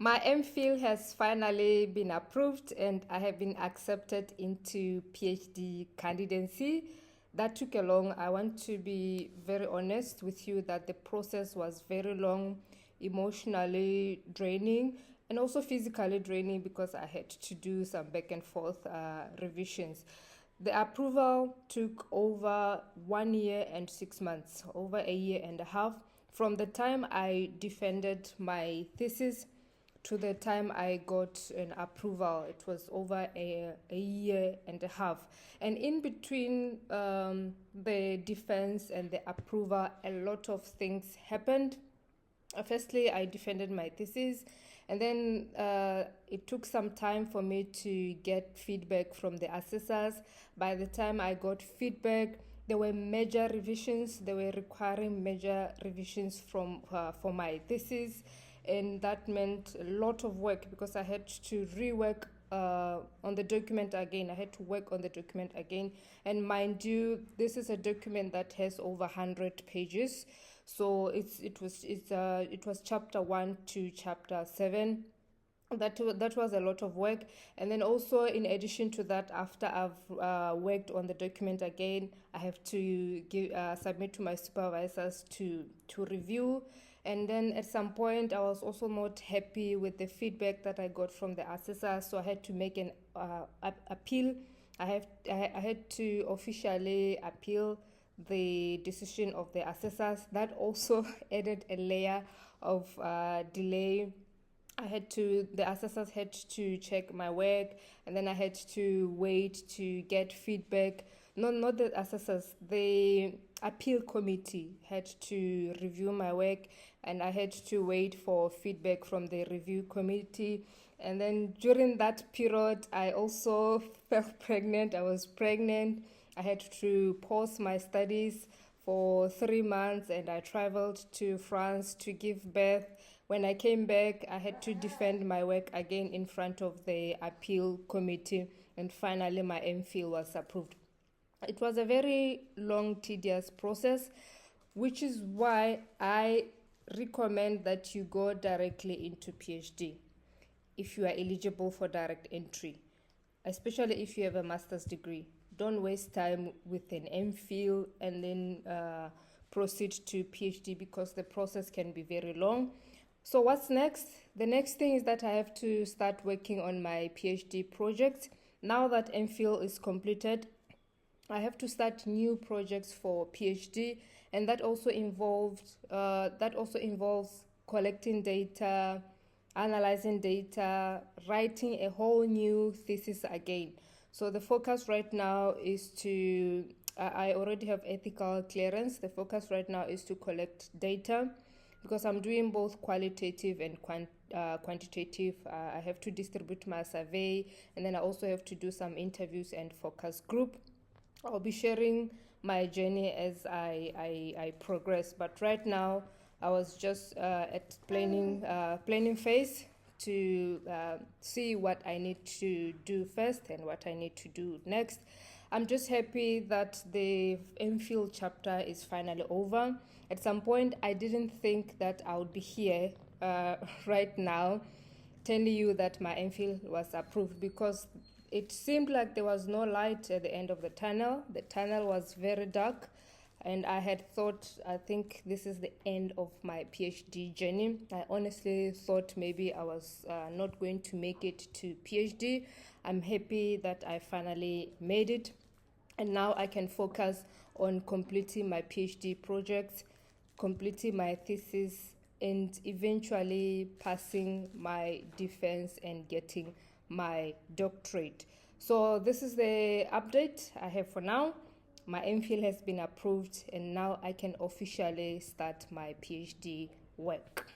My MPhil has finally been approved and I have been accepted into PhD candidacy. That took a long, I want to be very honest with you that the process was very long, emotionally draining, and also physically draining because I had to do some back and forth revisions. The approval took over 1 year and 6 months, over a year and a half. From the time I defended my thesis to the time I got an approval, it was over a year and a half. And in between the defense and the approval, a lot of things happened. Firstly, I defended my thesis, and then it took some time for me to get feedback from the assessors. By the time I got feedback, there were major revisions. They were requiring major revisions for my thesis, and that meant a lot of work because I had to rework on the document again. I had to work on the document again, and mind you, this is a document that has over 100 pages. So it was chapter 1 to chapter 7. That was a lot of work. And then also, in addition to that, after I've worked on the document again, I have to submit to my supervisors to review. And then at some point, I was also not happy with the feedback that I got from the assessors, so I had to make an appeal. I had to officially appeal the decision of the assessors. That also added a layer of delay. The assessors had to check my work, and then I had to wait to get feedback. Not the assessors, the appeal committee had to review my work, and I had to wait for feedback from the review committee. And then during that period, I also felt pregnant. I was pregnant. I had to pause my studies for 3 months, and I traveled to France to give birth. When I came back, I had to defend my work again in front of the appeal committee, and finally my MPhil was approved. It was a very long, tedious process, which is why I recommend that you go directly into PhD if you are eligible for direct entry, especially if you have a master's degree. Don't waste time with an MPhil and then proceed to PhD because the process can be very long. So what's next? The next thing is that I have to start working on my PhD project. Now that MPhil is completed, I have to start new projects for PhD, and that also involves collecting data, analyzing data, writing a whole new thesis again. So the focus right now is I already have ethical clearance. The focus right now is to collect data because I'm doing both qualitative and quantitative. I have to distribute my survey, and then I also have to do some interviews and focus group. I'll be sharing my journey as I progress. But right now, I was just at planning phase to see what I need to do first and what I need to do next. I'm just happy that the MPhil chapter is finally over. At some point, I didn't think that I would be here right now telling you that my MPhil was approved because it seemed like there was no light at the end of the tunnel. The tunnel was very dark, and I had thought, I think this is the end of my PhD journey. I honestly thought maybe I was not going to make it to PhD. I'm happy that I finally made it, and now I can focus on completing my PhD project, completing my thesis, and eventually passing my defense and getting my doctorate. So this is the update I have for now. My MPhil has been approved, and now I can officially start my PhD work.